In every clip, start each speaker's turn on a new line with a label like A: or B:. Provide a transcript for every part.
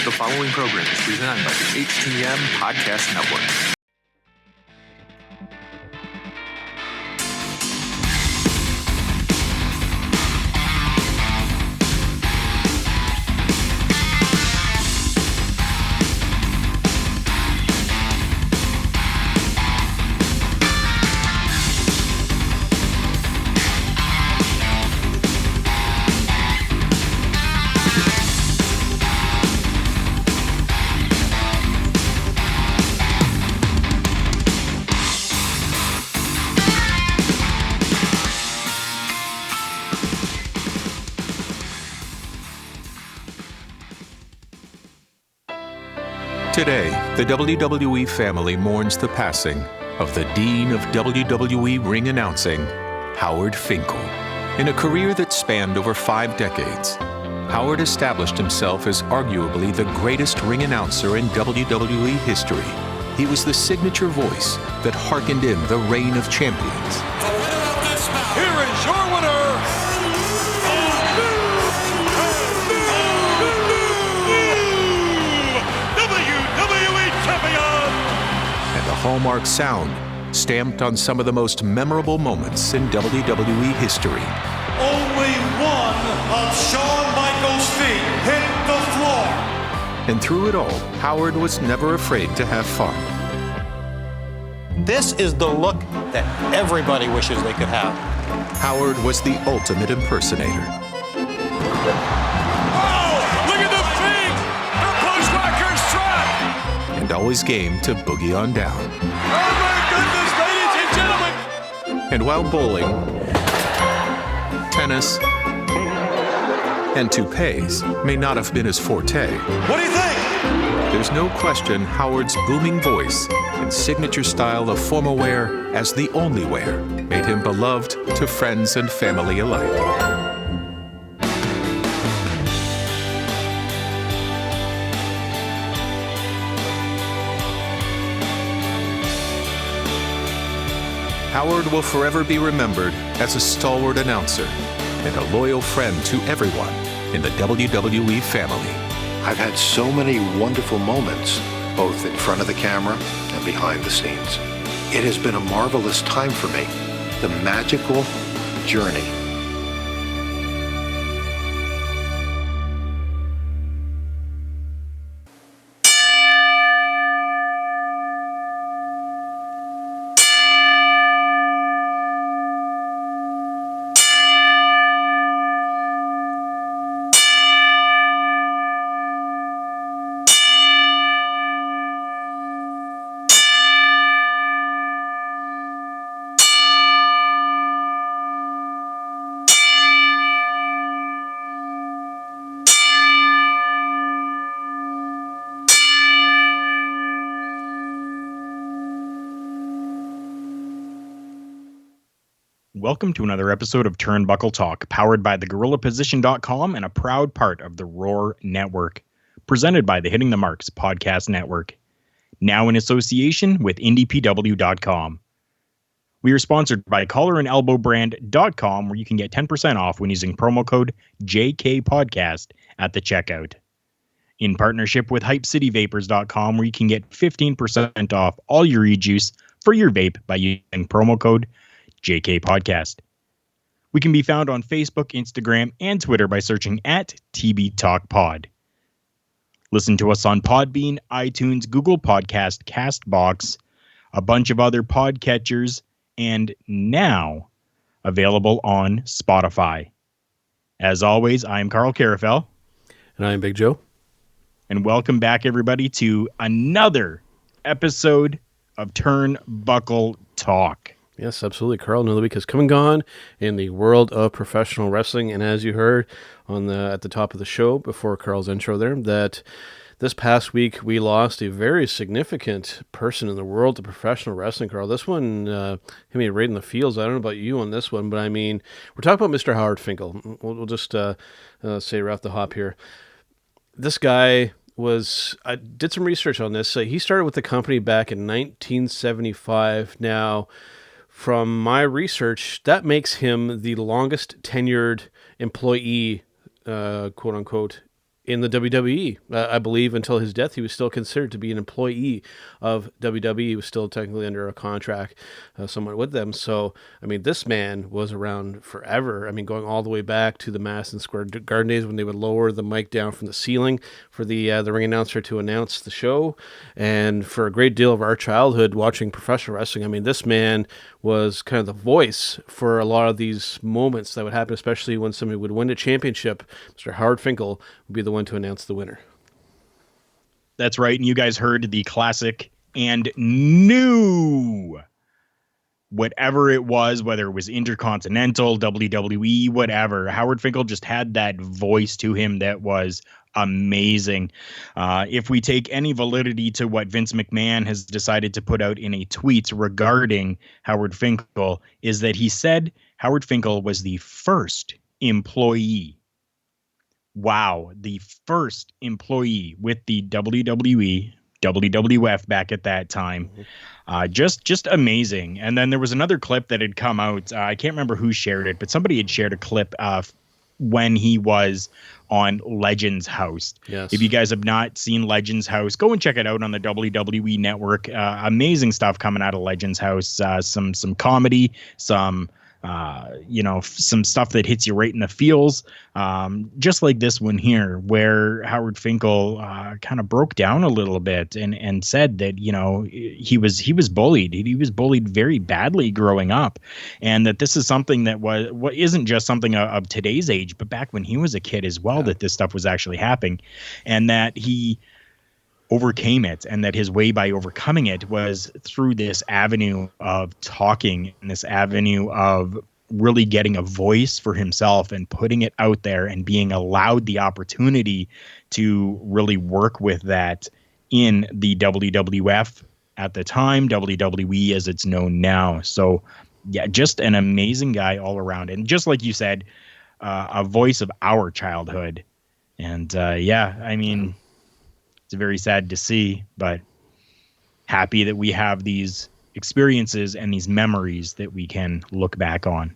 A: The following program is presented by the HTM Podcast Network.
B: Today, the WWE family mourns the passing of the Dean of WWE Ring Announcing, Howard Finkle. In a career that spanned over 5 decades, Howard established himself as arguably the greatest ring announcer in WWE history. He was the signature voice that hearkened in the reign of champions.
C: The winner of this match, here is your winner,
B: Hallmark sound stamped on some of the most memorable moments in WWE history.
C: Only one of Shawn Michaels' feet hit the floor.
B: And through it all, Howard was never afraid to have fun.
D: This is the look that everybody wishes they could have.
B: Howard was the ultimate impersonator.
C: Oh, look at the feet! The Bushwhackers trap!
B: And always game to boogie on down.
C: Oh my goodness, ladies and gentlemen!
B: And while bowling, tennis, and toupees may not have been his forte,
C: What do you think?
B: there's no question Howard's booming voice and signature style of formal wear as the only wear made him beloved to friends and family alike. Howard will forever be remembered as a stalwart announcer and a loyal friend to everyone in the WWE family.
E: I've had so many wonderful moments, both in front of the camera and behind the scenes. It has been a marvelous time for me, the magical journey.
F: Welcome to another episode of Turnbuckle Talk, powered by thegorillaposition.com and a proud part of the Roar Network, presented by the Hitting the Marks Podcast Network, now in association with IndiePW.com. We are sponsored by collarandelbowbrand.com, where you can get 10% off when using promo code JKPodcast at the checkout. In partnership with HypeCityVapors.com, where you can get 15% off all your e-juice for your vape by using promo code JK Podcast. We can be found on Facebook, Instagram, and Twitter by searching at TB Talk Pod. Listen to us on Podbean, iTunes, Google Podcast, Castbox, a bunch of other podcatchers, and now available on Spotify. As always, I'm Karl Karufel.
G: And I'm Big Joe.
F: And welcome back, everybody, to another episode of Turnbuckle Talk.
G: Yes, absolutely. Karl, another week has come and gone in the world of professional wrestling. And as you heard at the top of the show before Karl's intro there, that this past week we lost a very significant person in the world of professional wrestling, Karl. This one hit me right in the feels. I don't know about you on this one, but I mean, we're talking about Mr. Howard Finkle. We'll just say right off the hop here. This guy I did some research on this. He started with the company back in 1975. Now, from my research, that makes him the longest tenured employee, quote unquote, in the WWE. I believe until his death, he was still considered to be an employee of WWE. He was still technically under a contract somewhat with them. So, I mean, this man was around forever. I mean, going all the way back to the Madison Square Garden days when they would lower the mic down from the ceiling for the ring announcer to announce the show. And for a great deal of our childhood watching professional wrestling, I mean, this man was kind of the voice for a lot of these moments that would happen, especially when somebody would win a championship. Mr. Howard Finkle would be the one to announce the winner.
F: That's right. And you guys heard the classic and new, whatever it was, whether it was Intercontinental, WWE, whatever. Howard Finkle just had that voice to him that was amazing. If we take any validity to what Vince McMahon has decided to put out in a tweet regarding Howard Finkle, is that he said Howard Finkle was the first employee. Wow, the first employee with the WWE, WWF back at that time. Just amazing. And then there was another clip that had come out. I can't remember who shared it, but somebody had shared a clip when he was on Legends House.
G: Yes.
F: If you guys have not seen Legends House, go and check it out on the WWE Network. Amazing stuff coming out of Legends House. Some comedy, some some stuff that hits you right in the feels, just like this one here, where Howard Finkle kind of broke down a little bit and said that he was bullied. He was bullied very badly growing up, and that this is something that isn't just something of today's age, but back when he was a kid as well, that this stuff was actually happening, and that he overcame it, and that his way by overcoming it was through this avenue of talking and this avenue of really getting a voice for himself and putting it out there and being allowed the opportunity to really work with that in the WWF at the time, WWE as it's known now. So yeah, just an amazing guy all around. And just like you said, a voice of our childhood. And I mean, it's very sad to see, but happy that we have these experiences and these memories that we can look back on.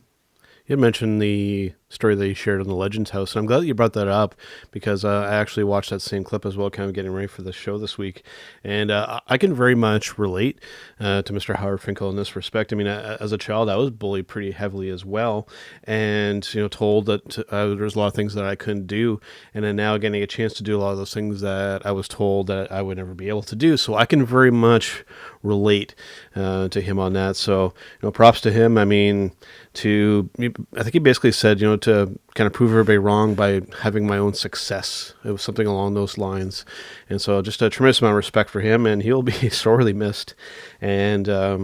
G: You had mentioned the story that you shared on the Legends House, and I'm glad that you brought that up because I actually watched that same clip as well, kind of getting ready for the show this week, and I can very much relate to Mr. Howard Finkle in this respect. I mean, as a child, I was bullied pretty heavily as well, and told that there's a lot of things that I couldn't do, and then now getting a chance to do a lot of those things that I was told that I would never be able to do. So I can very much relate to him on that. So props to him. I mean, I think he basically said, to kind of prove everybody wrong by having my own success. It was something along those lines. And so just a tremendous amount of respect for him, and he'll be sorely missed. And I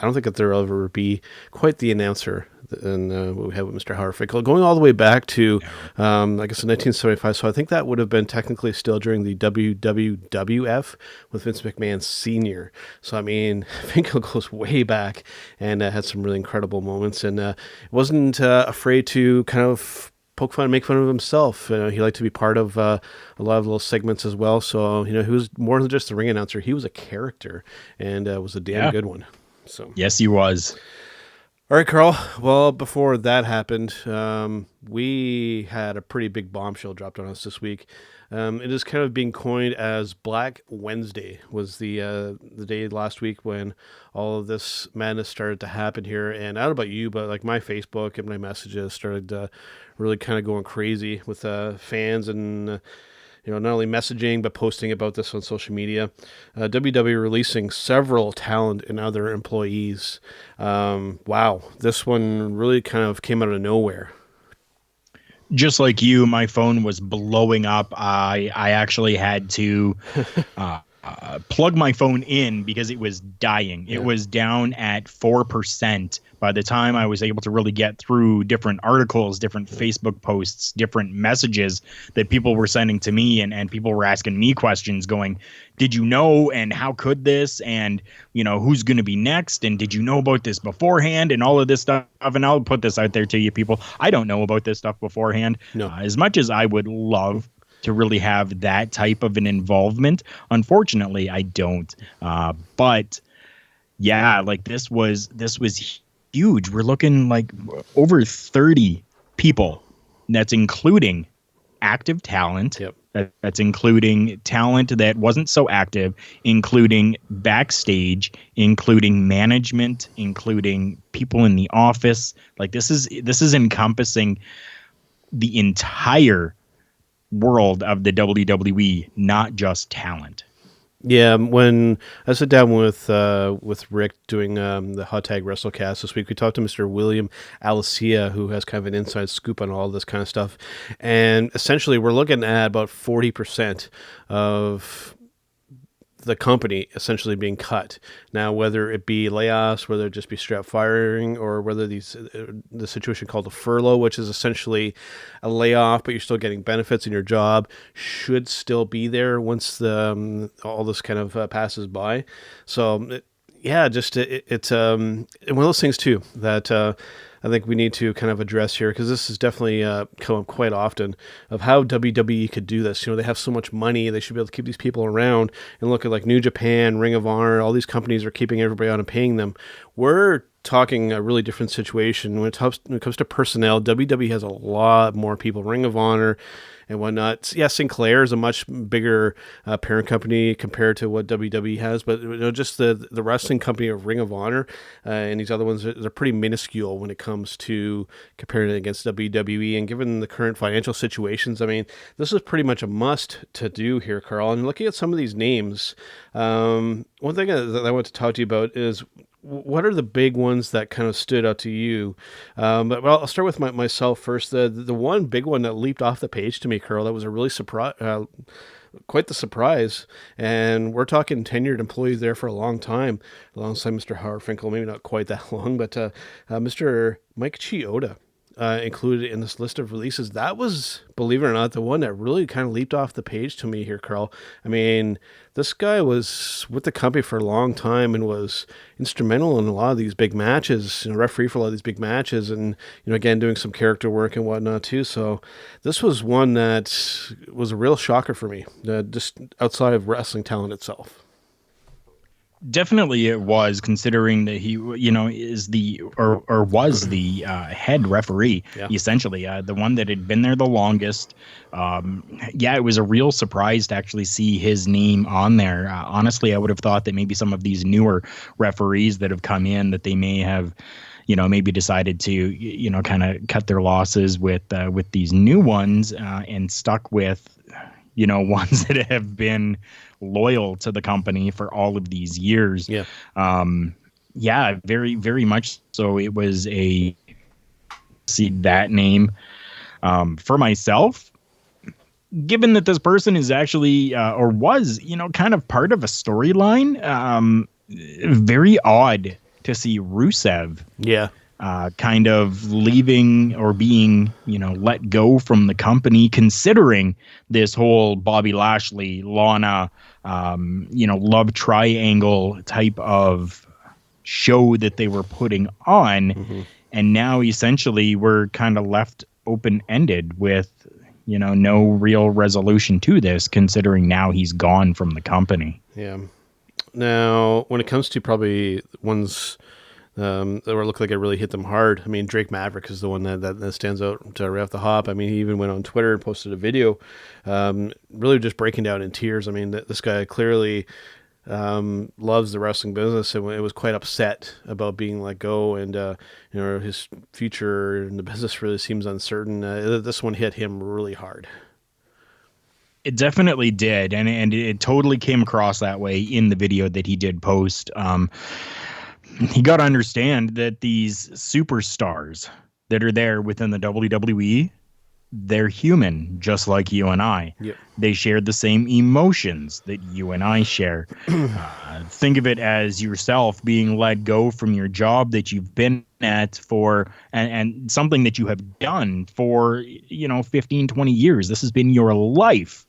G: don't think that there will ever be quite the announcer than what we had with Mr. Howard Finkle, going all the way back to, I guess, in 1975. So I think that would have been technically still during the WWF with Vince McMahon Sr. So, I mean, Finkle goes way back and had some really incredible moments, and wasn't afraid to kind of poke fun and make fun of himself. He liked to be part of a lot of little segments as well. So, he was more than just a ring announcer. He was a character, and was a damn good one. So
F: yes, he was.
G: All right, Karl. Well, before that happened, we had a pretty big bombshell dropped on us this week. It is kind of being coined as Black Wednesday. Was the day last week when all of this madness started to happen here. And I don't know about you, but like my Facebook and my messages started really kind of going crazy with fans and not only messaging, but posting about this on social media. WWE releasing several talent and other employees. Wow, this one really kind of came out of nowhere.
F: Just like you, my phone was blowing up. I actually had to plug my phone in because it was dying. It was down at 4% by the time I was able to really get through different articles, different Facebook posts, different messages that people were sending to me, and people were asking me questions going, did you know, and how could this, and who's going to be next, and did you know about this beforehand, and all of this stuff. And I'll put this out there to you people. I don't know about this stuff beforehand. No. As much as I would love to really have that type of an involvement, unfortunately I don't. But yeah, like this was huge. We're looking like over 30 people. That's including active talent, That's including talent that wasn't so active, including backstage, including management, including people in the office. Like this is encompassing the entire world of the WWE, not just talent.
G: Yeah, when I sat down with Rick doing the Hot Tag WrestleCast this week, we talked to Mr. William Alicia, who has kind of an inside scoop on all this kind of stuff. And essentially, we're looking at about 40% of the company essentially being cut. Now, whether it be layoffs, whether it just be straight up firing, or whether the situation called a furlough, which is essentially a layoff, but you're still getting benefits in your job, should still be there once all this kind of passes by. So, it's one of those things too that I think we need to kind of address here, because this is definitely come up quite often of how WWE could do this. You know, they have so much money, they should be able to keep these people around. And look at like New Japan, Ring of Honor, all these companies are keeping everybody on and paying them. We're talking a really different situation when it comes to personnel. WWE has a lot more people. Ring of Honor and whatnot. Yeah, Sinclair is a much bigger parent company compared to what WWE has, but just the wrestling company of Ring of Honor and these other ones, they're pretty minuscule when it comes to comparing it against WWE. And given the current financial situations, I mean, this is pretty much a must to do here, Karl. And looking at some of these names, one thing that I want to talk to you about is, what are the big ones that kind of stood out to you? But I'll start with myself first. The one big one that leaped off the page to me, Karl, that was a really quite the surprise. And we're talking tenured employees there for a long time, alongside Mr. Howard Finkle, maybe not quite that long, but Mr. Mike Chioda. Included in this list of releases. That was, believe it or not, the one that really kind of leaped off the page to me here, Karl. I mean, this guy was with the company for a long time and was instrumental in a lot of these big matches, referee for a lot of these big matches, and, again, doing some character work and whatnot too. So this was one that was a real shocker for me, just outside of wrestling talent itself.
F: Definitely it was, considering that he, is was the head referee, essentially, the one that had been there the longest. It was a real surprise to actually see his name on there. Honestly, I would have thought that maybe some of these newer referees that have come in, that they may have, maybe decided to, kind of cut their losses with these new ones and stuck with, ones that have been loyal to the company for all of these years. Very, very much so. It was see that name. For myself, given that this person is actually or was, kind of part of a storyline, very odd to see Rusev kind of leaving or being, let go from the company, considering this whole Bobby Lashley, Lana, love triangle type of show that they were putting on. Mm-hmm. And now essentially we're kind of left open-ended with, no real resolution to this, considering now he's gone from the company.
G: Yeah. Now, when it comes to probably ones that look like it really hit them hard, I mean, Drake Maverick is the one that stands out right off the hop. I mean, he even went on Twitter and posted a video really just breaking down in tears. I mean, this guy clearly loves the wrestling business, and it was quite upset about being let go, and his future in the business really seems uncertain. This one hit him really hard.
F: It definitely did, and it totally came across that way in the video that he did post. You got to understand that these superstars that are there within the WWE, they're human, just like you and I. Yep. They share the same emotions that you and I share. Think of it as yourself being let go from your job that you've been at for, and something that you have done for, 15, 20 years. This has been your life.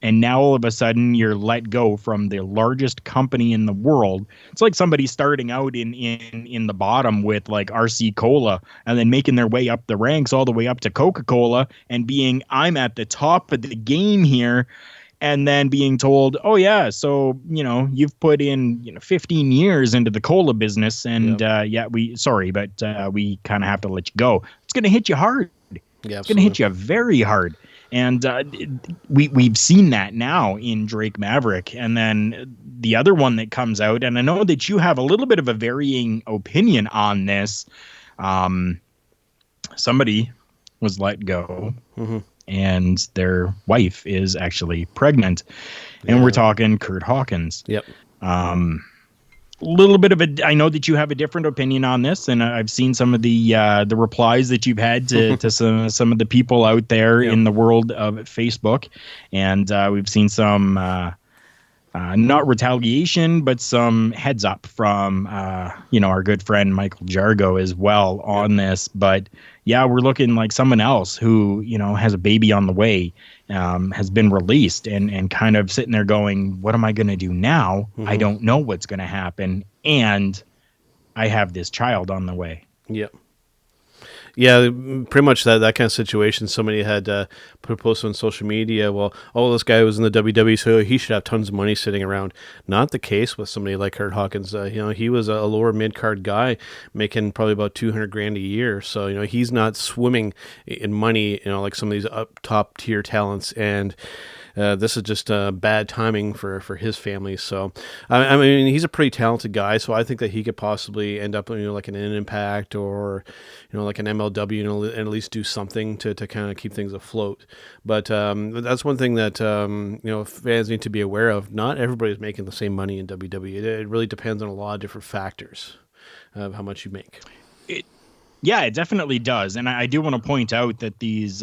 F: And now all of a sudden you're let go from the largest company in the world. It's like somebody starting out in the bottom with like RC Cola and then making their way up the ranks all the way up to Coca-Cola and being, I'm at the top of the game here. And then being told, oh yeah, so, you've put in 15 years into the cola business, and we kind of have to let you go. It's going to hit you hard. Yeah, it's going to hit you very hard. And we've seen that now in Drake Maverick. And then the other one that comes out, and I know that you have a little bit of a varying opinion on this. Somebody was let go, and their wife is actually pregnant. And we're talking Kurt Hawkins.
G: Yep.
F: Little bit of I know that you have a different opinion on this, and I've seen some of the replies that you've had to some of the people out there in the world of Facebook, and we've seen some not retaliation, but some heads up from our good friend Michael Jargo as well on this. But yeah, we're looking like someone else who has a baby on the way, has been released and kind of sitting there going, what am I going to do now? I don't know what's going to happen. And I have this child on the way.
G: Yep. Yeah, pretty much that kind of situation. Somebody had put a post on social media. Well, this guy was in the WWE, so he should have tons of money sitting around. Not the case with somebody like Kurt Hawkins. He was a lower mid card guy, making probably about $200,000 a year. So he's not swimming in money. Like some of these up top tier talents, and this is just bad timing for his family. So, I mean, he's a pretty talented guy, so I think that he could possibly end up, like an Impact or, like an MLW, and at least do something to kind of keep things afloat. But that's one thing that, fans need to be aware of. Not everybody's making the same money in WWE. It really depends on a lot of different factors of how much you make.
F: Yeah, it definitely does, and I do want to point out that these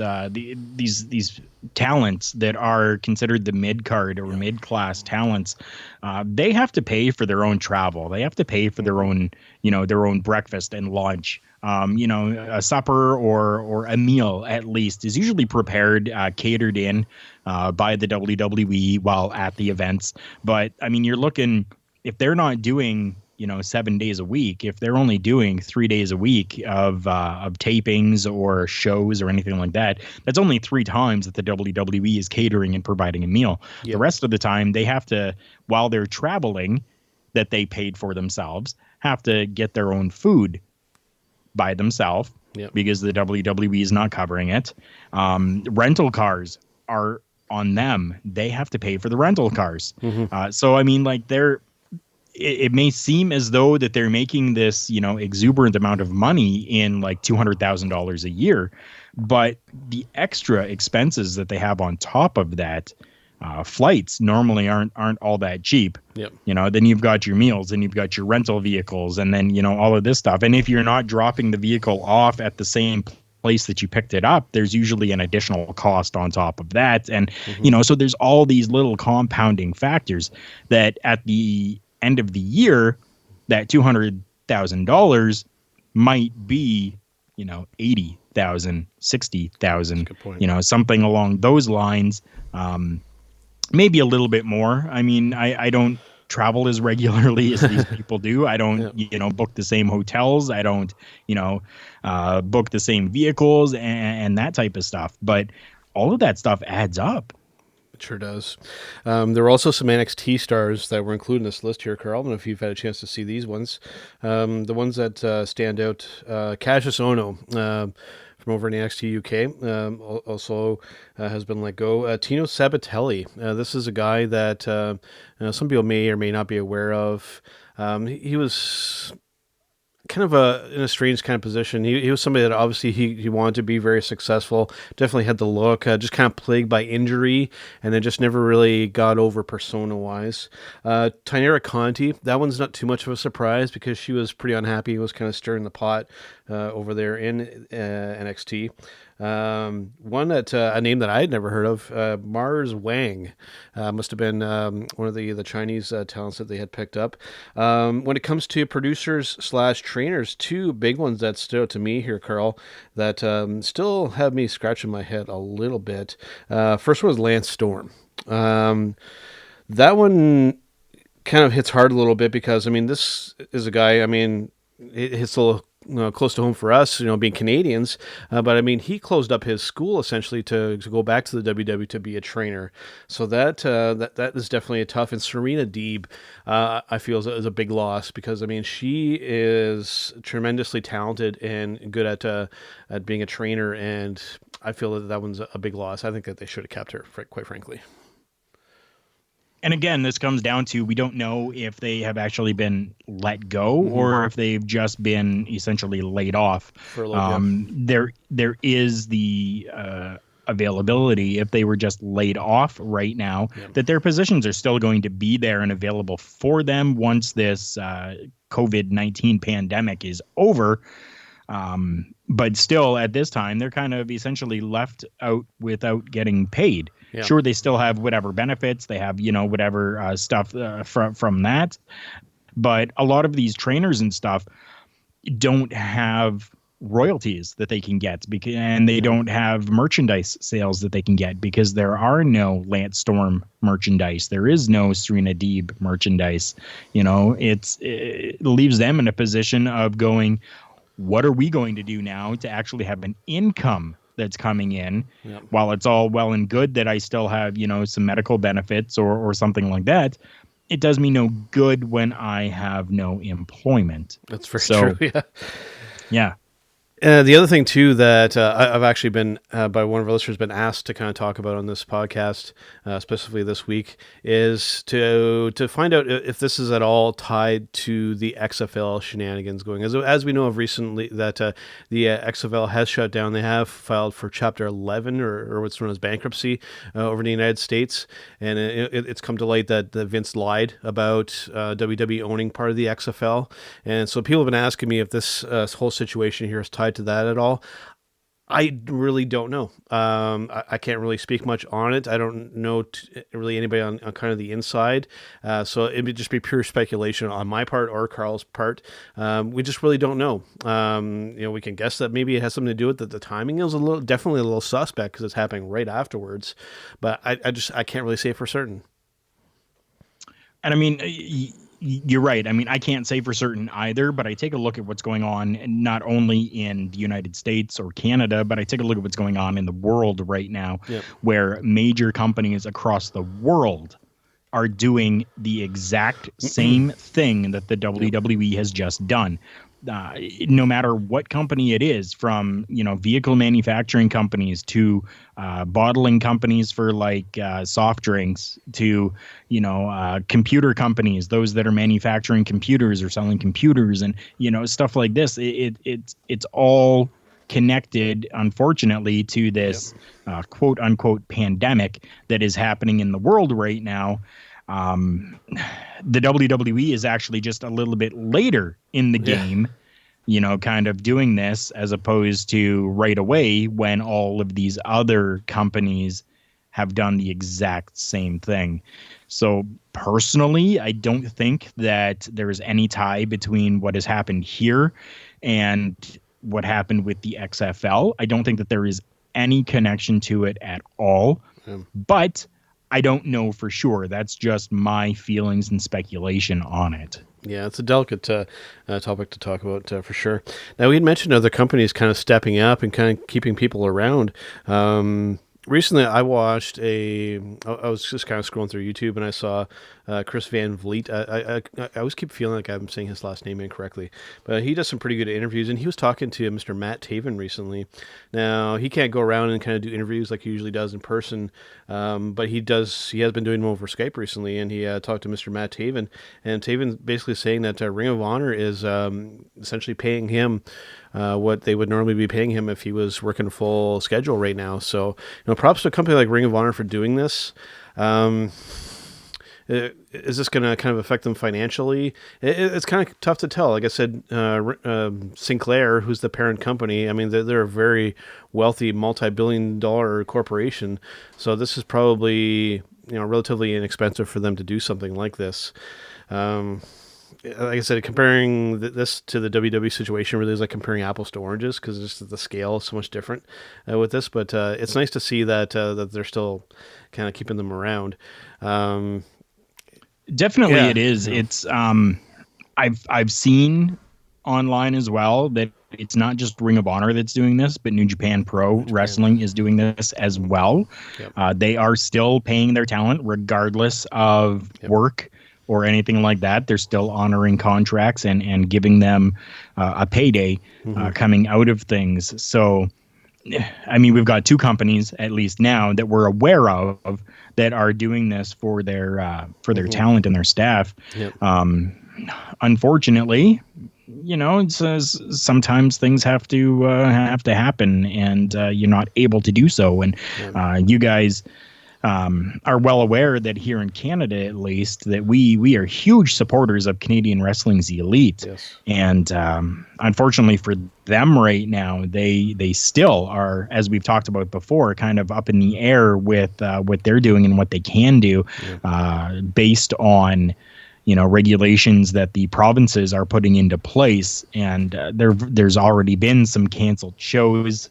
F: talents that are considered the mid card or mid class talents, they have to pay for their own travel. They have to pay for their own breakfast and lunch. A supper or a meal at least is usually prepared, catered in by the WWE while at the events. But I mean, you're looking, if they're not doing 7 days a week, if they're only doing 3 days a week of tapings or shows or anything like that, that's only 3 times that the WWE is catering and providing a meal. Yep. The rest of the time they have to, while they're traveling, that they paid for themselves, have to get their own food by themselves. Yep. Because the WWE is not covering it. Rental cars are on them. They have to pay for the rental cars. So I mean, like, it may seem as though that they're making this, exuberant amount of money in like $200,000 a year, but the extra expenses that they have on top of that, flights normally aren't all that cheap. Yep. Then you've got your meals and you've got your rental vehicles and then, all of this stuff. And if you're not dropping the vehicle off at the same place that you picked it up, there's usually an additional cost on top of that. And, so there's all these little compounding factors that at the end of the year, that $200,000 might be, $80,000, $60,000, something along those lines. Maybe a little bit more. I mean, I don't travel as regularly as these people do. I don't, book the same hotels. I don't, book the same vehicles and that type of stuff. But all of that stuff adds up.
G: It sure does. There were also some NXT stars that were included in this list here, Karl. I don't know if you've had a chance to see these ones. The ones that stand out, Cassius Ohno from over in NXT UK also has been let go. Tino Sabatelli. This is a guy that some people may or may not be aware of. He was kind of in a strange kind of position. He was somebody that obviously he wanted to be very successful, definitely had the look, just kind of plagued by injury, and then just never really got over persona-wise. Tainara Conti, that one's not too much of a surprise because she was pretty unhappy, was kind of stirring the pot over there in NXT. One that a name that I had never heard of, Mars Wang, must have been one of the Chinese talents that they had picked up. When it comes to producers / trainers, 2 big ones that stood out to me here, Karl, that still have me scratching my head a little bit. First one was Lance Storm. That one kind of hits hard a little bit because, I mean, this is a guy, I mean, it hits a little close to home for us, being Canadians. But I mean, he closed up his school essentially to go back to the WWE to be a trainer. So that is definitely a tough. And Serena Deeb, I feel is a big loss because I mean, she is tremendously talented and good at being a trainer. And I feel that one's a big loss. I think that they should have kept her, quite frankly.
F: And again, this comes down to, we don't know if they have actually been let go or if they've just been essentially laid off.
G: For a little bit.
F: There is the availability, if they were just laid off right now, that their positions are still going to be there and available for them once this COVID-19 pandemic is over. But still, at this time, they're kind of essentially left out without getting paid. Yeah. Sure, they still have whatever benefits. They have, whatever stuff from that. But a lot of these trainers and stuff don't have royalties that they can get, and they don't have merchandise sales that they can get because there are no Lance Storm merchandise. There is no Serena Deeb merchandise. It leaves them in a position of going, what are we going to do now to actually have an income that's coming in? While it's all well and good that I still have, some medical benefits or something like that, it does me no good when I have no employment.
G: That's very true.
F: Yeah.
G: The other thing, too, that I've actually been, by one of our listeners, been asked to kind of talk about on this podcast, specifically this week, is to find out if this is at all tied to the XFL shenanigans going. As we know of recently, that the XFL has shut down. They have filed for Chapter 11, or what's known as bankruptcy, over in the United States. And it's come to light that Vince lied about WWE owning part of the XFL. And so people have been asking me if this whole situation here is tied to that at all. I really don't know. I can't really speak much on it. I don't know really anybody on kind of the inside. So it would just be pure speculation on my part or Karl's part. We just really don't know. We can guess that maybe it has something to do with that. The timing is definitely a little suspect because it's happening right afterwards. But I can't really say for certain.
F: And I mean, you're right. I mean, I can't say for certain either, but I take a look at what's going on not only in the United States or Canada, but I take a look at what's going on in the world right now, where major companies across the world are doing the exact same thing that the WWE has just done. No matter what company it is, from vehicle manufacturing companies to bottling companies for like soft drinks to computer companies, those that are manufacturing computers or selling computers and stuff like this. It's all connected, unfortunately, to this quote unquote pandemic that is happening in the world right now. The WWE is actually just a little bit later in the game, kind of doing this as opposed to right away when all of these other companies have done the exact same thing. So personally, I don't think that there is any tie between what has happened here and what happened with the XFL. I don't think that there is any connection to it at all, but I don't know for sure. That's just my feelings and speculation on it.
G: Yeah, it's a delicate topic to talk about for sure. Now, we had mentioned other companies kind of stepping up and kind of keeping people around. Recently, I watched I was just kind of scrolling through YouTube and I saw Chris Van Vliet. I always keep feeling like I'm saying his last name incorrectly, but he does some pretty good interviews, and he was talking to Mr. Matt Taven recently. Now, he can't go around and kind of do interviews like he usually does in person, but he has been doing them over Skype recently, and he talked to Mr. Matt Taven, and Taven basically saying that Ring of Honor is essentially paying him what they would normally be paying him if he was working a full schedule right now. So, props to a company like Ring of Honor for doing this. Is this going to kind of affect them financially? It's kind of tough to tell. Like I said, Sinclair, who's the parent company, I mean, they're a very wealthy, multi-billion-dollar corporation. So this is probably, relatively inexpensive for them to do something like this. Like I said, comparing this to the WWE situation really is like comparing apples to oranges because just the scale is so much different with this. But it's nice to see that they're still kind of keeping them around.
F: Definitely, it is. It's I've seen online as well that it's not just Ring of Honor that's doing this, but New Japan Pro Wrestling is doing this as well. Yep. They are still paying their talent regardless of work or anything like that. They're still honoring contracts and giving them a payday coming out of things. So I mean, we've got two companies at least now that we're aware of that are doing this for their talent and their staff.
G: Yep.
F: Unfortunately, sometimes things have to happen, and you're not able to do so. And you guys are well aware that here in Canada, at least, that we are huge supporters of Canadian wrestling's elite.
G: Yes.
F: And unfortunately for them right now, they still are, as we've talked about before, kind of up in the air with what they're doing and what they can do, based on regulations that the provinces are putting into place. And there's already been some canceled shows.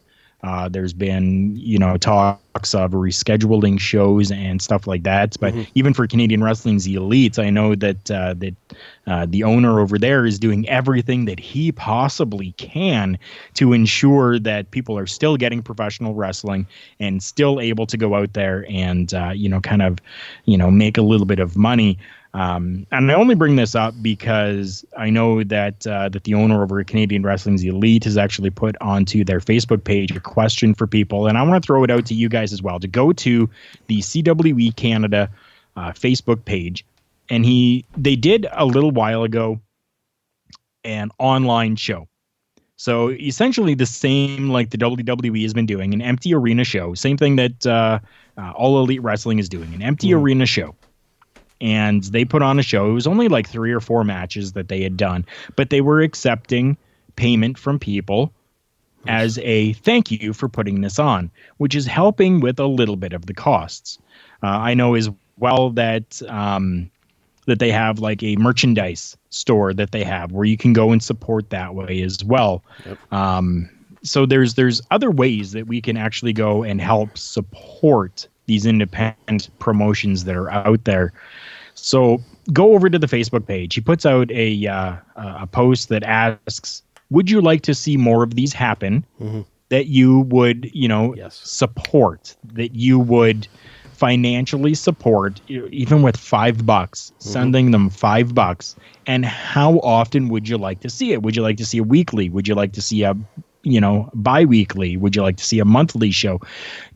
F: There's been, talks of rescheduling shows and stuff like that. But even for Canadian wrestling's elites, I know that the owner over there is doing everything that he possibly can to ensure that people are still getting professional wrestling and still able to go out there and, make a little bit of money. And I only bring this up because I know that the owner over at Canadian Wrestling's Elite has actually put onto their Facebook page a question for people, and I want to throw it out to you guys as well to go to the CWE Canada Facebook page, and they did a little while ago an online show. So essentially the same like the WWE has been doing, an empty arena show, same thing that All Elite Wrestling is doing, an empty arena show. And they put on a show. It was only like 3 or 4 matches that they had done, but they were accepting payment from people as a thank you for putting this on, which is helping with a little bit of the costs. I know as well that that they have like a merchandise store that they have where you can go and support that way as well. Yep. So there's other ways that we can actually go and help support these independent promotions that are out there. So go over to the Facebook page. He puts out a post that asks, would you like to see more of these happen that you would, support, that you would financially support, even with $5, sending them $5? And how often would you like to see it? Would you like to see a weekly? Would you like to see a bi-weekly? Would you like to see a monthly show?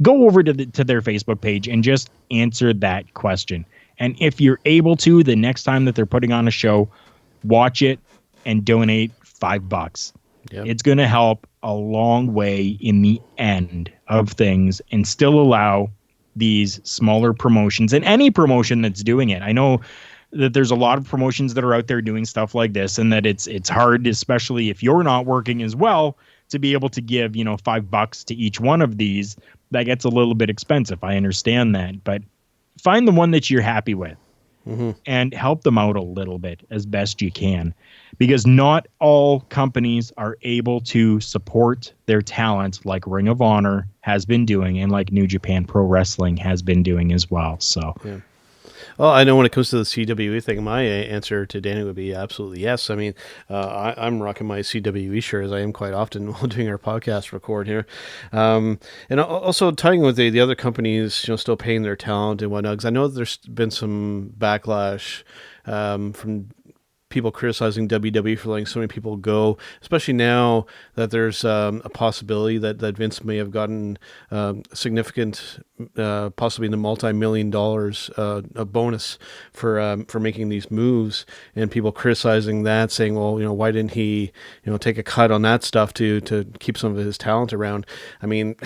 F: Go over to their Facebook page and just answer that question. And if you're able to, the next time that they're putting on a show, watch it and donate $5. Yep. It's going to help a long way in the end of things and still allow these smaller promotions and any promotion that's doing it. I know that there's a lot of promotions that are out there doing stuff like this, and that it's hard, especially if you're not working as well, to be able to give, $5 to each one of these. That gets a little bit expensive. I understand that, but find the one that you're happy with and help them out a little bit as best you can, because not all companies are able to support their talent like Ring of Honor has been doing and like New Japan Pro Wrestling has been doing as well. So,
G: yeah. Well, I know when it comes to the CWE thing, my answer to Danny would be absolutely yes. I mean, I'm rocking my CWE shirt, as I am quite often while doing our podcast record here. And also tying with the other companies, still paying their talent and whatnot, because I know there's been some backlash from people criticizing WWE for letting so many people go, especially now that there's a possibility that Vince may have gotten significant, possibly in the multi-million dollars, a bonus for making these moves, and people criticizing that, saying, well, why didn't he, take a cut on that stuff to keep some of his talent around? I mean,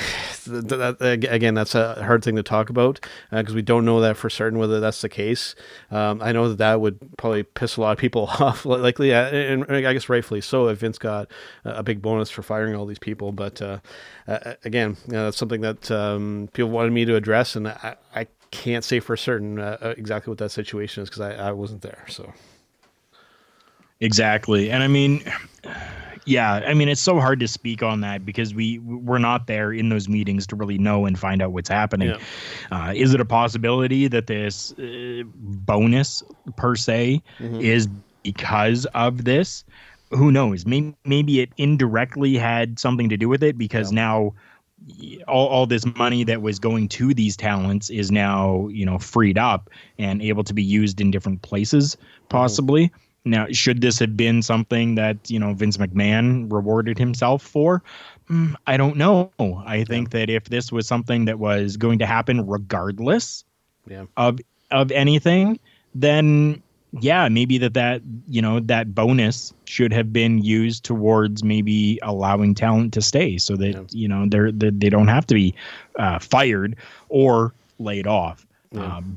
G: again, that's a hard thing to talk about because we don't know that for certain whether that's the case. I know that would probably piss a lot of people off, likely, and I guess rightfully so, if Vince got a big bonus for firing all these people. But again, that's something that people wanted me to address, and I can't say for certain exactly what that situation is because I wasn't there. So
F: exactly, and I mean, it's so hard to speak on that because we're not there in those meetings to really know and find out what's happening. Yeah. Is it a possibility that this bonus per se is because of this? Who knows? Maybe it indirectly had something to do with it because now all this money that was going to these talents is now, freed up and able to be used in different places, possibly. Now, should this have been something that, Vince McMahon rewarded himself for? I don't know. I think that if this was something that was going to happen regardless of anything, then maybe that bonus should have been used towards maybe allowing talent to stay so that, they don't have to be fired or laid off.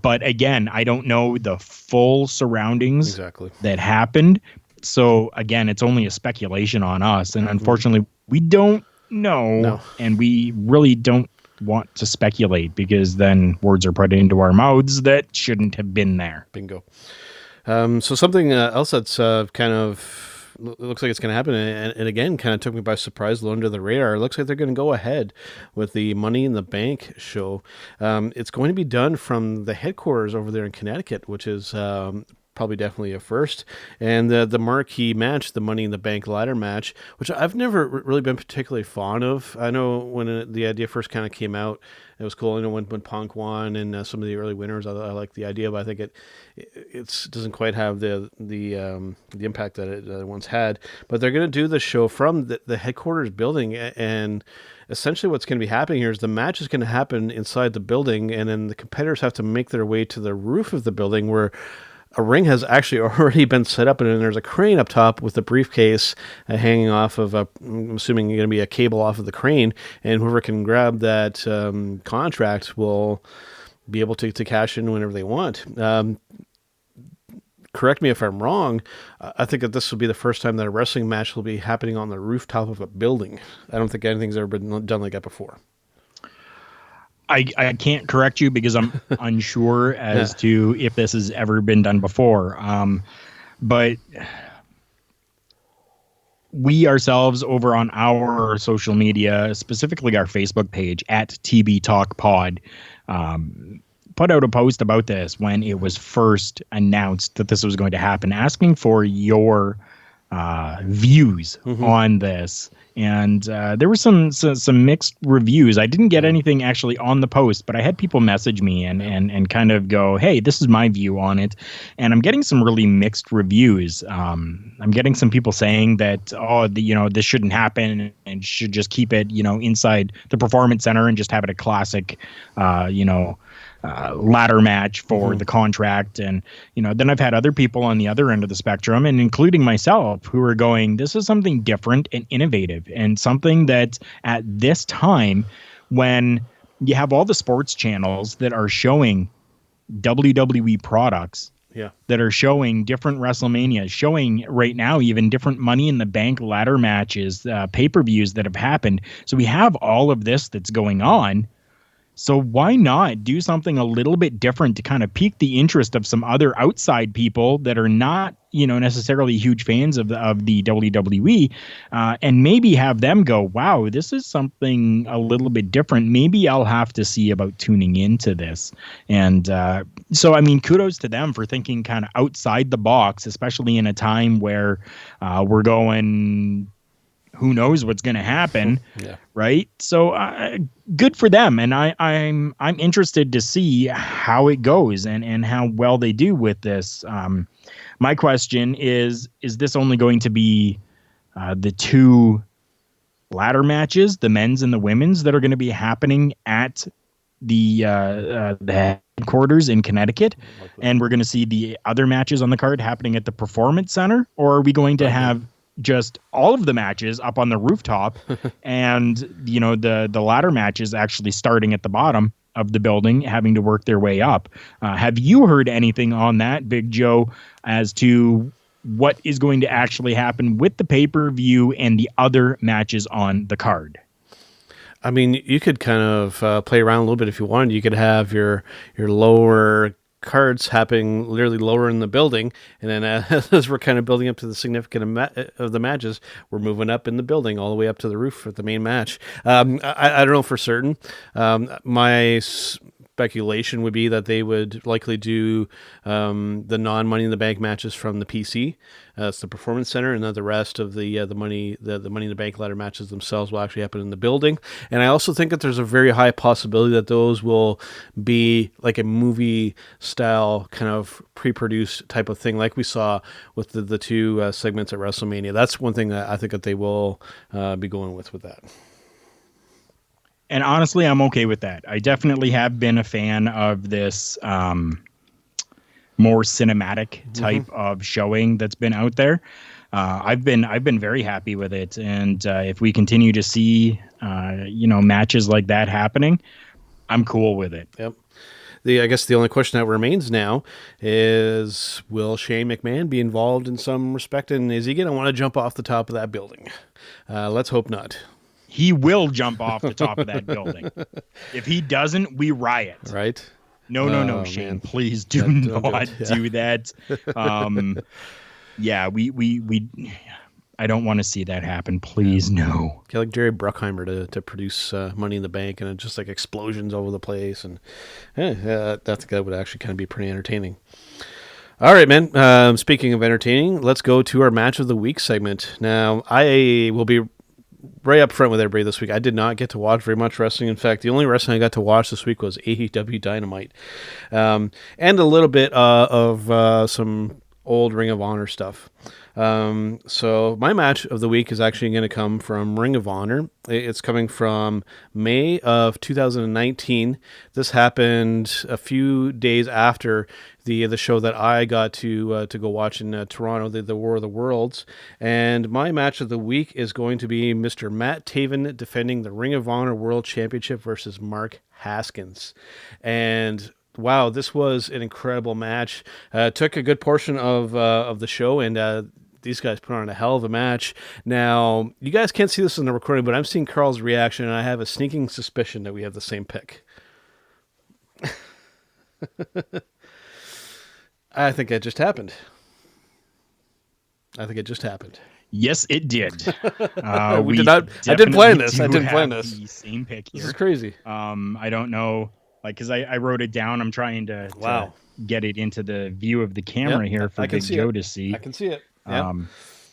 F: But again, I don't know the full surroundings that happened. So again, it's only a speculation on us. And unfortunately, we don't know. No. And we really don't want to speculate because then words are put into our mouths that shouldn't have been there.
G: Bingo. So something else that's kind of looks like it's going to happen, and again, kind of took me by surprise, low under the radar. It looks like they're going to go ahead with the Money in the Bank show. It's going to be done from the headquarters over there in Connecticut, which is probably definitely a first. And the marquee match, the Money in the Bank ladder match, which I've never really been particularly fond of. I know when the idea first kind of came out, it was cool. I know when Punk won and some of the early winners, I like the idea, but I think it doesn't quite have the impact that it once had. But they're going to do the show from the headquarters building, and essentially what's going to be happening here is the match is going to happen inside the building, and then the competitors have to make their way to the roof of the building where a ring has actually already been set up, and then there's a crane up top with a briefcase hanging off of I'm assuming going to be a cable off of the crane, and whoever can grab that contract will be able to cash in whenever they want. Correct me if I'm wrong. I think that this will be the first time that a wrestling match will be happening on the rooftop of a building. I don't think anything's ever been done like that before.
F: I can't correct you because I'm unsure as to if this has ever been done before. But we ourselves over on our social media, specifically our Facebook page at TB Talk Pod, put out a post about this when it was first announced that this was going to happen, asking for your views on this. And there were some mixed reviews. I didn't get anything actually on the post, but I had people message me and kind of go, hey, this is my view on it. And I'm getting some really mixed reviews. I'm getting some people saying that, this shouldn't happen and should just keep it, inside the Performance Center and just have it a classic, ladder match for the contract. And, then I've had other people on the other end of the spectrum, and including myself, who are going, this is something different and innovative and something that at this time, when you have all the sports channels that are showing WWE products, that are showing different WrestleManias, showing right now even different Money in the Bank ladder matches, pay-per-views that have happened. So we have all of this that's going on. So why not do something a little bit different to kind of pique the interest of some other outside people that are not, necessarily huge fans of the WWE, and maybe have them go, wow, this is something a little bit different. Maybe I'll have to see about tuning into this. And so, I mean, kudos to them for thinking kind of outside the box, especially in a time where we're going, who knows what's going to happen, right? So good for them, and I'm interested to see how it goes and how well they do with this. My question is this only going to be the two ladder matches, the men's and the women's, that are going to be happening at the headquarters in Connecticut, and we're going to see the other matches on the card happening at the Performance Center, or are we going to have just all of the matches up on the rooftop and, the ladder matches actually starting at the bottom of the building, having to work their way up? Have you heard anything on that, Big Joe, as to what is going to actually happen with the pay-per-view and the other matches on the card?
G: I mean, you could kind of play around a little bit if you wanted. You could have your lower cards happening literally lower in the building, and then as we're kind of building up to the significant of the matches, we're moving up in the building all the way up to the roof for the main match. I don't know for certain. My speculation would be that they would likely do the non-Money in the Bank matches from the PC. It's the Performance Center, and then the rest of the Money in the Bank ladder matches themselves will actually happen in the building. And I also think that there's a very high possibility that those will be like a movie style kind of pre-produced type of thing, like we saw with the two segments at WrestleMania. That's one thing that I think that they will be going with that.
F: And honestly, I'm okay with that. I definitely have been a fan of this more cinematic type of showing that's been out there. I've been very happy with it, and if we continue to see matches like that happening, I'm cool with it.
G: Yep. I guess the only question that remains now is, will Shane McMahon be involved in some respect, and is he going to want to jump off the top of that building? Let's hope not.
F: He will jump off the top of that building. If he doesn't, we riot.
G: Right?
F: No, Shane, man. Please do not do that. We I don't want to see that happen. Please, no.
G: Okay, like Jerry Bruckheimer to produce Money in the Bank, and just like explosions over the place, and that would actually kind of be pretty entertaining. All right, man. Speaking of entertaining, let's go to our Match of the Week segment. Now, I will be right up front with everybody this week. I did not get to watch very much wrestling. In fact, the only wrestling I got to watch this week was AEW Dynamite, and a little bit of some old Ring of Honor stuff. So my match of the week is actually going to come from Ring of Honor. It's coming from May of 2019. This happened a few days after the show that I got to go watch in Toronto, the War of the Worlds. And my match of the week is going to be Mr. Matt Taven defending the Ring of Honor World Championship versus Mark Haskins. And wow, this was an incredible match. Took a good portion of the show, and these guys put on a hell of a match. Now, you guys can't see this in the recording, but I'm seeing Karl's reaction, and I have a sneaking suspicion that we have the same pick. I think it just happened.
F: Yes, it did.
G: We did not. I didn't plan this.
F: The same pick here.
G: This is crazy.
F: I don't know, because I wrote it down. I'm trying to get it into the view of the camera here for Big Joe to see.
G: I can see it. Yep.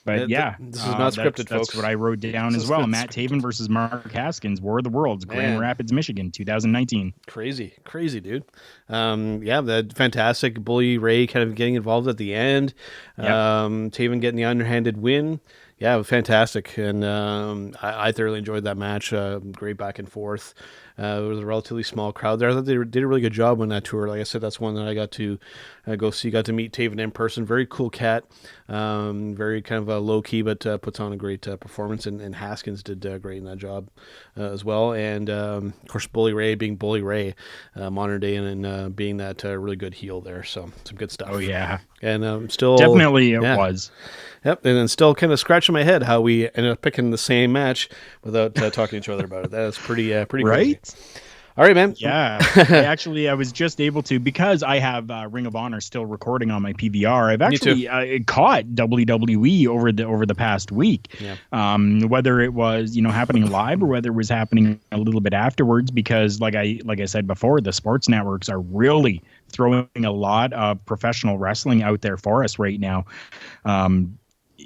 F: But
G: this is not scripted, folks.
F: That's what I wrote down as well. Matt Taven versus Mark Haskins, War of the Worlds, Grand Rapids, Michigan, 2019.
G: Crazy, dude. That fantastic. Bully Ray kind of getting involved at the end. Taven getting the underhanded win. Yeah, fantastic. And I thoroughly enjoyed that match. Great back and forth. It was a relatively small crowd there. I thought they did a really good job on that tour. Like I said, that's one that I got to go see. Got to meet Taven in person. Very cool cat. Very kind of low key, but puts on a great performance. And Haskins did great in that job as well. And of course, Bully Ray being Bully Ray, modern day, and being that really good heel there. So some good stuff.
F: Oh yeah,
G: and still
F: definitely it was.
G: Yep, and then still kind of scratching my head how we ended up picking the same match without talking to each other about it. That is pretty right? Crazy. All right, man.
F: Yeah, I was just able to, because I have Ring of Honor still recording on my PVR. I've actually caught WWE over the past week. Yeah. Whether it was happening live or whether it was happening a little bit afterwards, because like I said before, the sports networks are really throwing a lot of professional wrestling out there for us right now.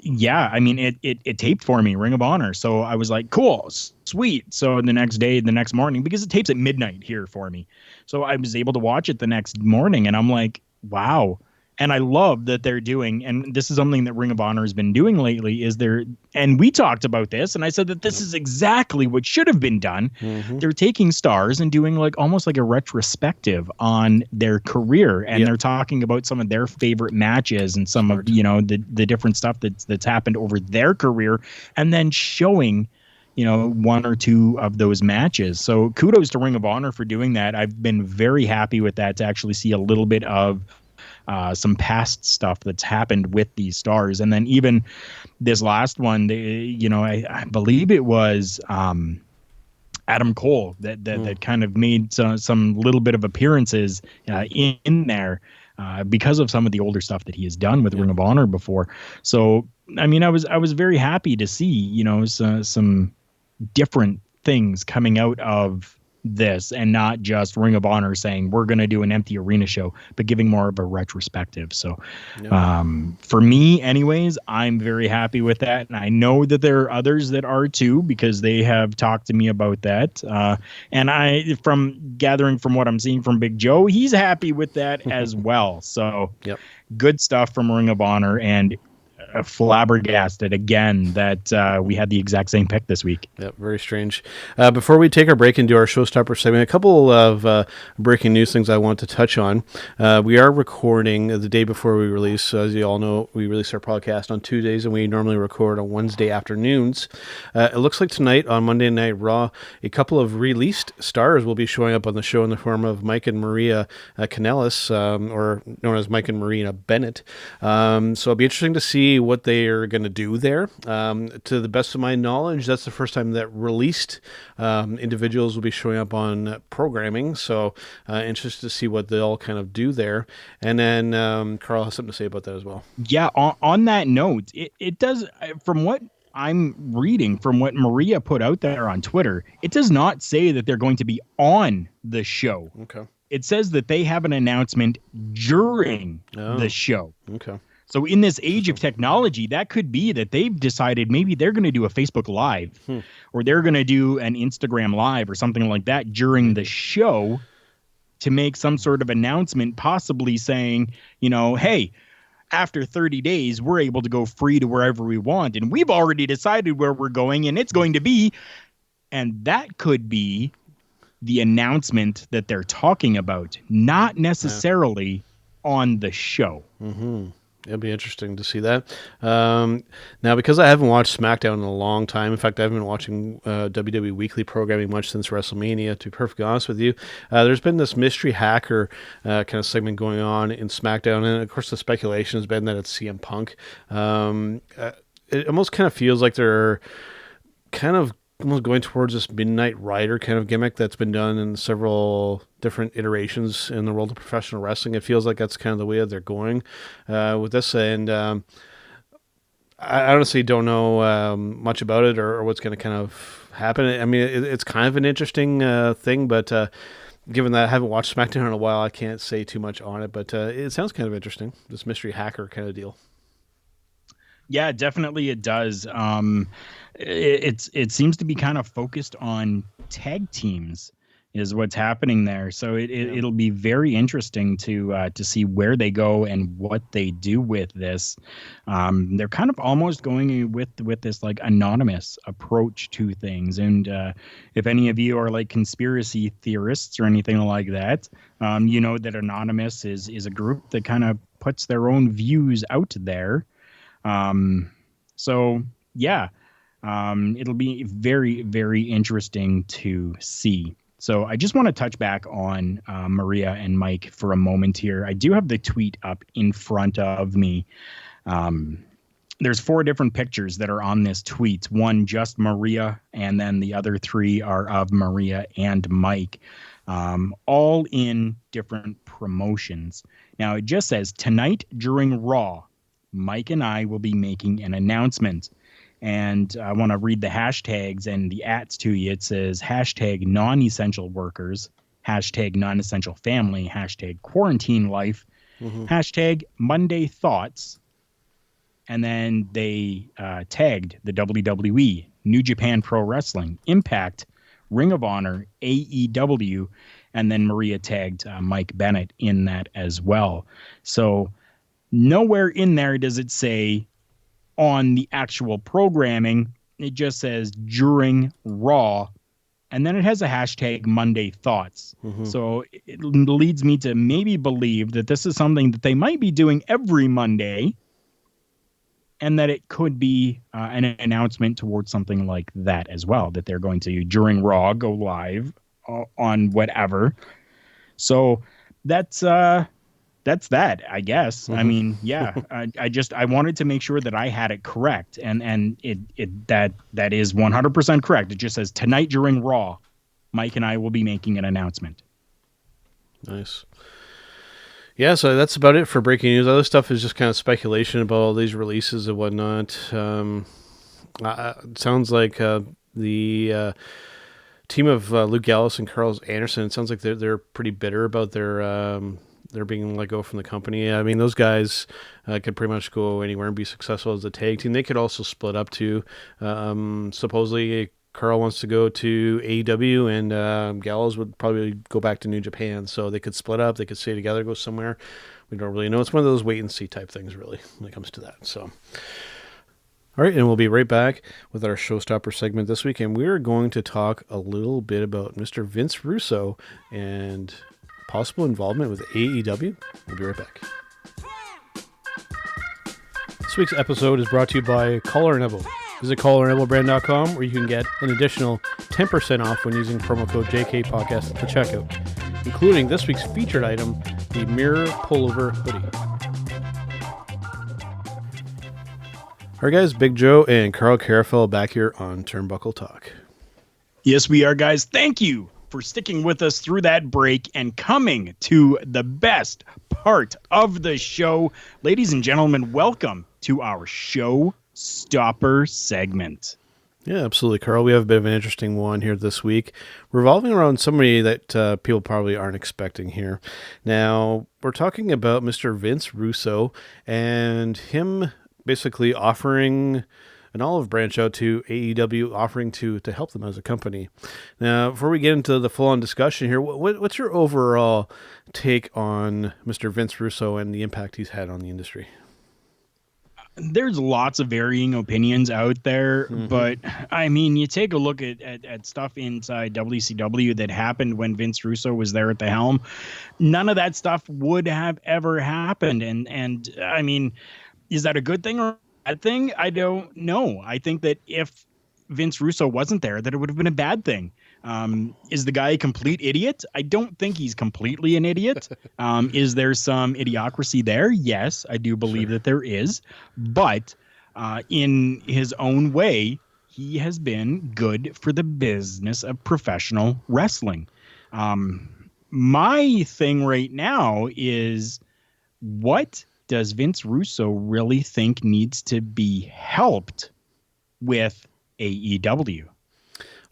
F: It taped for me, Ring of Honor. So I was like, cool, sweet. So the next morning, because it tapes at midnight here for me. So I was able to watch it the next morning, and I'm like, wow. And I love that they're doing, and this is something that Ring of Honor has been doing lately, and we talked about this, and I said that this is exactly what should have been done. Mm-hmm. They're taking stars and doing almost like a retrospective on their career, and they're talking about some of their favorite matches and some of the different stuff that's happened over their career, and then showing one or two of those matches. So kudos to Ring of Honor for doing that. I've been very happy with that, to actually see a little bit of some past stuff that's happened with these stars. And then even this last one, I believe it was Adam Cole that kind of made some little bit of appearances in there because of some of the older stuff that he has done with Ring of Honor before. So, I mean, I was very happy to see, some different things coming out of this and not just Ring of Honor saying we're going to do an empty arena show, but giving more of a retrospective. So for me anyways, I'm very happy with that. And I know that there are others that are too, because they have talked to me about that. And from gathering from what I'm seeing from Big Joe, he's happy with that as well. So good stuff from Ring of Honor, and flabbergasted again that we had the exact same pick this week.
G: Yep, very strange. Before we take our break into our Showstopper segment, a couple of breaking news things I want to touch on. We are recording the day before we release. As you all know, we release our podcast on Tuesdays, and we normally record on Wednesday afternoons. It looks like tonight on Monday Night Raw, a couple of released stars will be showing up on the show in the form of Mike and Maria Kanellis, or known as Mike and Marina Bennett. So it'll be interesting to see what they are going to do there. To the best of my knowledge, that's the first time that released individuals will be showing up on programming. So interested to see what they'll kind of do there. And then Karl has something to say about that as well.
F: Yeah, on that note, it does, from what I'm reading, from what Maria put out there on Twitter, it does not say that they're going to be on the show.
G: Okay.
F: It says that they have an announcement during the show.
G: Okay.
F: So in this age of technology, that could be that they've decided maybe they're going to do a Facebook Live or they're going to do an Instagram Live or something like that during the show to make some sort of announcement, possibly saying, you know, hey, after 30 days, we're able to go free to wherever we want. And we've already decided where we're going, and it's going to be. And that could be the announcement that they're talking about, not necessarily on the show.
G: Mm-hmm. It'll be interesting to see that. Now, because I haven't watched SmackDown in a long time, in fact, I haven't been watching WWE Weekly programming much since WrestleMania, to be perfectly honest with you, there's been this mystery hacker kind of segment going on in SmackDown, and of course the speculation has been that it's CM Punk. It almost kind of feels like they're kind of almost going towards this Midnight Rider kind of gimmick that's been done in several different iterations in the world of professional wrestling. It feels like that's kind of the way that they're going with this. And I honestly don't know much about it or what's going to kind of happen. I mean, it's kind of an interesting thing, but given that I haven't watched SmackDown in a while, I can't say too much on it. But it sounds kind of interesting, this mystery hacker kind of deal.
F: Yeah, definitely it does. It seems to be kind of focused on tag teams is what's happening there. So it'll be very interesting to see where they go and what they do with this. They're kind of almost going with this like anonymous approach to things. And if any of you are like conspiracy theorists or anything like that, you know that Anonymous is a group that kind of puts their own views out there. So yeah, it'll be very, very interesting to see. So I just want to touch back on Maria and Mike for a moment here. I do have the tweet up in front of me. There's 4 different pictures that are on this tweet. One just Maria, and then the other 3 are of Maria and Mike, all in different promotions. Now it just says, tonight during Raw, Mike and I will be making an announcement. And I want to read the hashtags and the ats to you. It says hashtag non-essential workers, hashtag non-essential family, hashtag quarantine life, hashtag Monday thoughts. And then they tagged the WWE, New Japan Pro Wrestling, Impact, Ring of Honor, AEW, and then Maria tagged Mike Bennett in that as well. So nowhere in there does it say on the actual programming. It just says during Raw, and then it has a hashtag Monday Thoughts. So it leads me to maybe believe that this is something that they might be doing every Monday, and that it could be an announcement towards something like that as well, that they're going to, during Raw, go live on whatever. So that's that, I guess. I mean, yeah, I wanted to make sure that I had it correct, and that is 100% correct. It just says tonight during Raw, Mike and I will be making an announcement. Nice.
G: Yeah, so that's about it for breaking news. Other stuff is just kind of speculation about all these releases and whatnot. It sounds like the team of Luke Gallows and Karl Anderson, it sounds like they're pretty bitter about their being let go from the company. I mean, those guys could pretty much go anywhere and be successful as a tag team. They could also split up too. Supposedly, Karl wants to go to AEW, and Gallows would probably go back to New Japan. So they could split up. They could stay together, go somewhere. We don't really know. It's one of those wait and see type things, really, when it comes to that. So, all right, and we'll be right back with our Showstopper segment this week, and we're going to talk a little bit about Mr. Vince Russo and possible involvement with AEW. We'll be right back. This week's episode is brought to you by Collar and Elbow. Visit collarandelbowbrand.com where you can get an additional 10% off when using promo code JKPodcast at the checkout, including this week's featured item, the Mirror Pullover Hoodie. All right, guys, Big Joe and Karl Karufel back here on Turnbuckle Talk.
F: Yes, we are, guys. Thank you for sticking with us through that break and coming to the best part of the show. Ladies and gentlemen, welcome to our Showstopper segment.
G: Yeah, absolutely, Karl. We have a bit of an interesting one here this week, revolving around somebody that people probably aren't expecting here. Now, we're talking about Mr. Vince Russo and him basically offering an olive branch out to AEW, offering to help them as a company. Now, before we get into the full-on discussion here, what's your overall take on Mr. Vince Russo and the impact he's had on the industry?
F: There's lots of varying opinions out there, but I mean, you take a look at stuff inside WCW that happened when Vince Russo was there at the helm. None of that stuff would have ever happened. And I mean, is that a good thing or a bad thing? I don't know. I think that if Vince Russo wasn't there, that it would have been a bad thing. Is the guy a complete idiot? I don't think he's completely an idiot. Is there some idiocracy there? Yes, I do believe that there is. But in his own way, he has been good for the business of professional wrestling. My thing right now is, what does Vince Russo really think needs to be helped with AEW?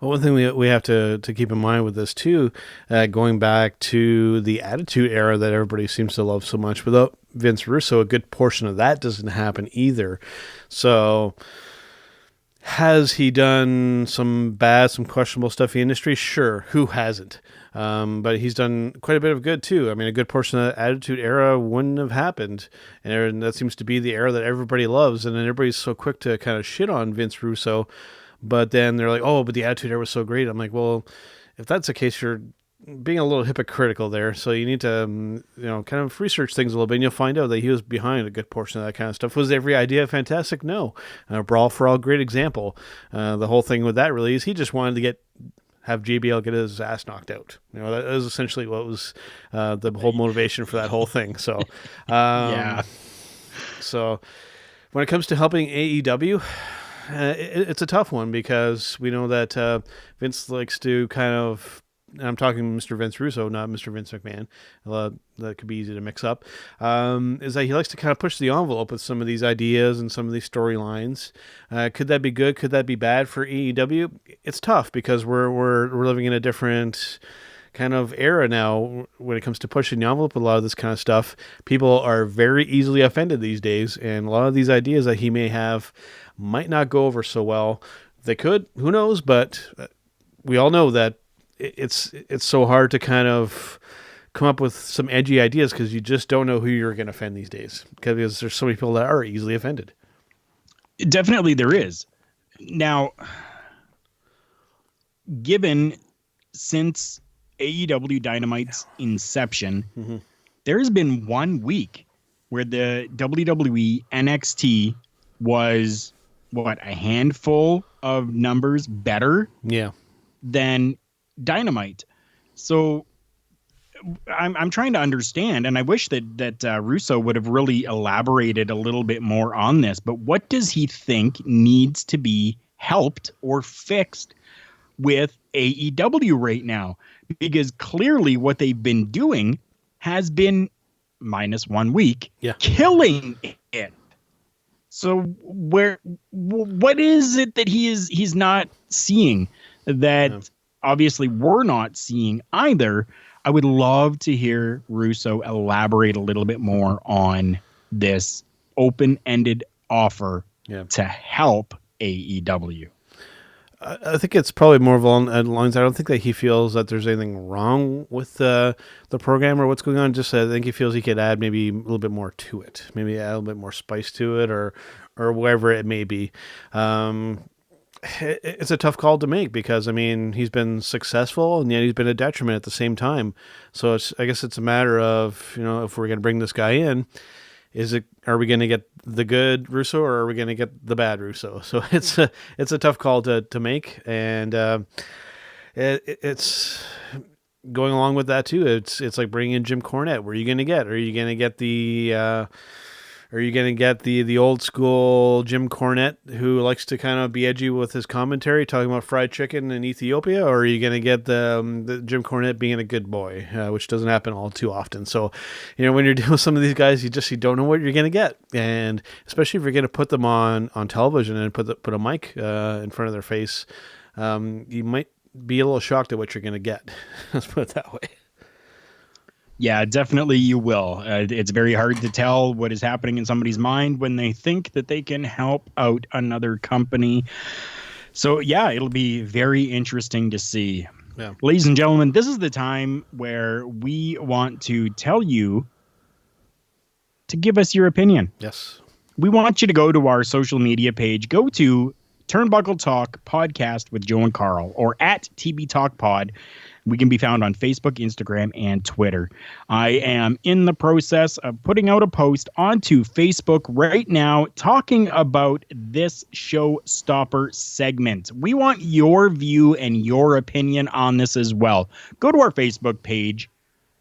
G: Well, one thing we have to keep in mind with this too, going back to the Attitude Era that everybody seems to love so much, without Vince Russo, a good portion of that doesn't happen either. So has he done some questionable stuff in the industry? Sure, who hasn't? But he's done quite a bit of good too. I mean, a good portion of the Attitude Era wouldn't have happened, and that seems to be the era that everybody loves, and then everybody's so quick to kind of shit on Vince Russo. But then they're like, oh, but the Attitude Era was so great. I'm like, well, if that's the case, you're being a little hypocritical there. So you need to, kind of research things a little bit, and you'll find out that he was behind a good portion of that kind of stuff. Was every idea fantastic? No. Brawl for All, great example. The whole thing with that really is he just wanted to have JBL get his ass knocked out. That was essentially what was the whole motivation for that whole thing. So, yeah. So when it comes to helping AEW, it's a tough one because we know that Vince likes to kind of, and I'm talking Mr. Vince Russo, not Mr. Vince McMahon. That could be easy to mix up. Is that he likes to kind of push the envelope with some of these ideas and some of these storylines. Could that be good? Could that be bad for AEW? It's tough because we're living in a different kind of era now when it comes to pushing the envelope with a lot of this kind of stuff. People are very easily offended these days, and a lot of these ideas that he may have might not go over so well. They could, who knows, but we all know that it's so hard to kind of come up with some edgy ideas because you just don't know who you're going to offend these days, because there's so many people that are easily offended.
F: Definitely there is. Now, given since AEW Dynamite's inception, there's been 1 week where the WWE NXT was a handful of numbers better than Dynamite. So I'm trying to understand, and I wish that Russo would have really elaborated a little bit more on this, but what does he think needs to be helped or fixed with AEW right now? Because clearly what they've been doing has been minus 1 week, killing it. So what is it that he's not seeing that obviously we're not seeing either. I would love to hear Russo elaborate a little bit more on this open-ended offer to help AEW.
G: I think it's probably more along the lines. I don't think that he feels that there's anything wrong with the program or what's going on. Just I think he feels he could add maybe a little bit more to it, maybe add a little bit more spice to it, or whatever it may be. It's a tough call to make because, I mean, he's been successful and yet he's been a detriment at the same time. So I guess it's a matter of, if we're going to bring this guy in, are we going to get the good Russo or are we going to get the bad Russo? So it's a tough call to make. And it's going along with that too. It's like bringing in Jim Cornette. Where are you going to get? Are you going to get the old school Jim Cornette who likes to kind of be edgy with his commentary, talking about fried chicken in Ethiopia, or are you going to get the Jim Cornette being a good boy, which doesn't happen all too often? So, when you're dealing with some of these guys, you don't know what you're going to get, and especially if you're going to put them on television and put a mic in front of their face, you might be a little shocked at what you're going to get. Let's put it that way.
F: Yeah, definitely you will. It's very hard to tell what is happening in somebody's mind when they think that they can help out another company. So, yeah, it'll be very interesting to see. Yeah. Ladies and gentlemen, this is the time where we want to tell you to give us your opinion.
G: Yes.
F: We want you to go to our social media page. Go to Turnbuckle Talk Podcast with Joe and Karl, or at TB Talk Pod. We can be found on Facebook, Instagram, and Twitter. I am in the process of putting out a post onto Facebook right now talking about this Showstopper segment. We want your view and your opinion on this as well. Go to our Facebook page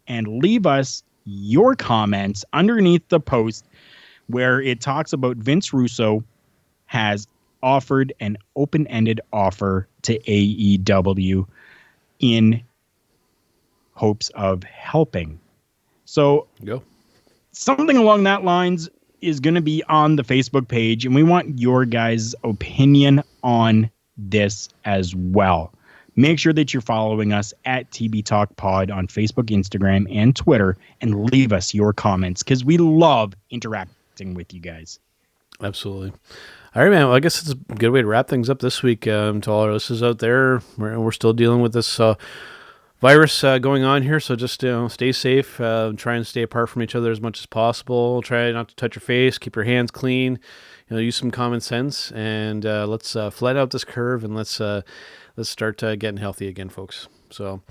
F: and leave us your comments underneath the post where it talks about Vince Russo has offered an open-ended offer to AEW in hopes of helping. So something along that lines is going to be on the Facebook page, and we want your guys' opinion on this as well. Make sure that you're following us at TB Talk Pod on Facebook, Instagram, and Twitter, and leave us your comments because we love interacting with you guys.
G: Absolutely. All right, man. Well, I guess it's a good way to wrap things up this week. To all our listeners out there, we're still dealing with this virus going on here, so just stay safe. Try and stay apart from each other as much as possible. Try not to touch your face. Keep your hands clean. Use some common sense, and let's flat out this curve, and let's start getting healthy again, folks. So,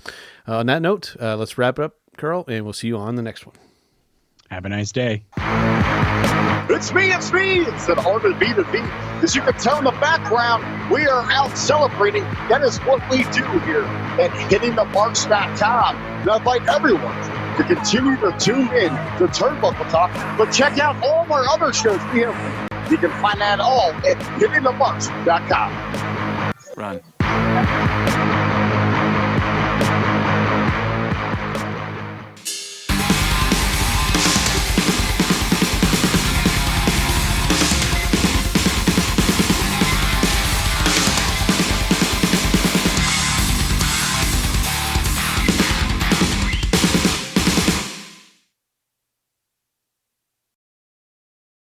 G: on that note, let's wrap it up, Karl, and we'll see you on the next one.
F: Have a nice day.
H: It's me. It's an honor to be the V. As you can tell in the background, we are out celebrating. That is what we do here at hittingthemarks.com. And I invite everyone to continue to tune in to Turnbuckle Talk, but check out all our other shows we have. You can find that all at hittingthemarks.com.
A: Run.